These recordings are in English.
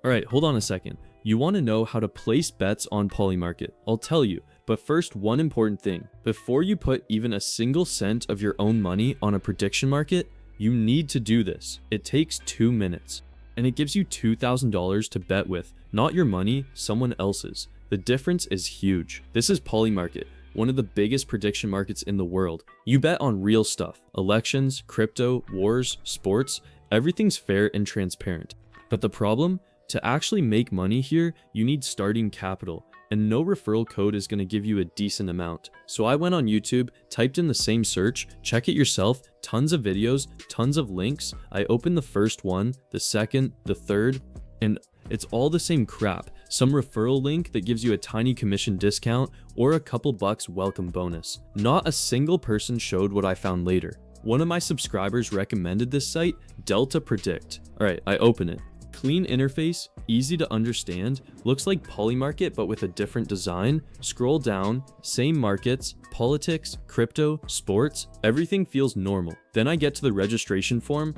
Alright, hold on a second. You want to know how to place bets on Polymarket? I'll tell you. But first, one important thing. Before you put even a single cent of your own money on a prediction market, you need to do this. It takes 2 minutes. And it gives you $2,000 to bet with. Not your money, someone else's. The difference is huge. This is Polymarket, one of the biggest prediction markets in the world. You bet on real stuff. Elections, crypto, wars, sports. Everything's fair and transparent. But the problem? To actually make money here, you need starting capital, and no referral code is going to give you a decent amount. So I went on YouTube, typed in the same search, check it yourself, tons of videos, tons of links. I opened the first one, the second, the third, and it's all the same crap. Some referral link that gives you a tiny commission discount or a couple bucks welcome bonus. Not a single person showed what I found later. One of my subscribers recommended this site, Delta Predict. Alright, I open it. Clean interface, easy to understand, looks like Polymarket but with a different design. Scroll down, same markets, politics, crypto, sports, everything feels normal. Then I get to the registration form.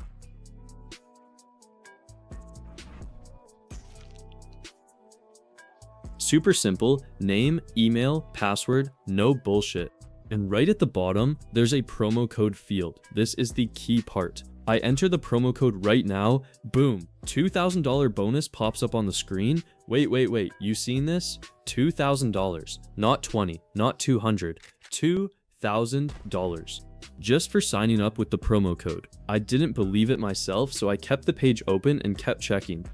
Super simple, name, email, password, no bullshit. And right at the bottom, there's a promo code field. This is the key part. I enter the promo code right now, boom, $2,000 bonus pops up on the screen. Wait, you seen this? $2,000, not 20, not 200, $2,000. Just for signing up with the promo code. I didn't believe it myself, so I kept the page open and kept checking.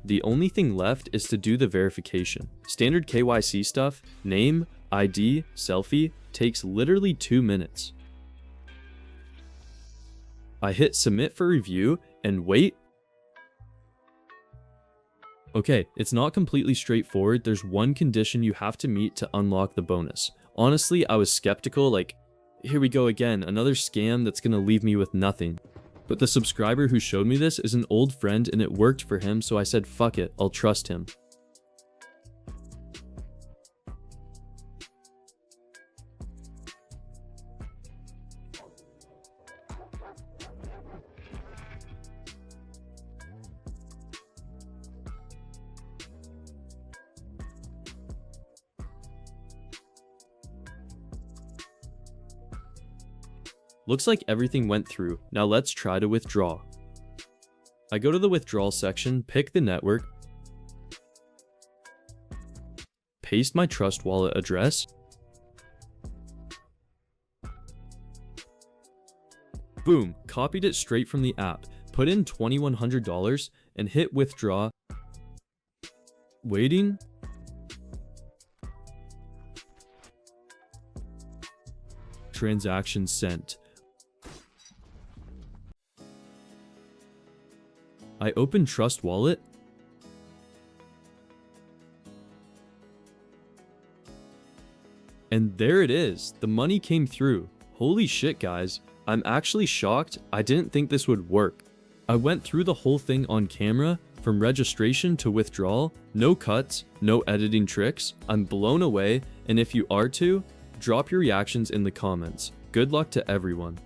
The only thing left is to do the verification. Standard KYC stuff, name, ID, selfie, takes literally 2 minutes. I hit submit for review and wait. Okay, it's not completely straightforward. There's one condition you have to meet to unlock the bonus. Honestly, I was skeptical, like, here we go again, another scam that's gonna leave me with nothing. But the subscriber who showed me this is an old friend and it worked for him, so I said fuck it, I'll trust him. Looks like everything went through. Now let's try to withdraw. I go to the withdrawal section, pick the network, paste my Trust Wallet address, boom, copied it straight from the app, put in $2,100 and hit withdraw. Waiting. Transaction sent. I open Trust Wallet. And there it is. The money came through. Holy shit, guys. I'm actually shocked. I didn't think this would work. I went through the whole thing on camera, from registration to withdrawal. No cuts, no editing tricks. I'm blown away, and if you are too, drop your reactions in the comments. Good luck to everyone.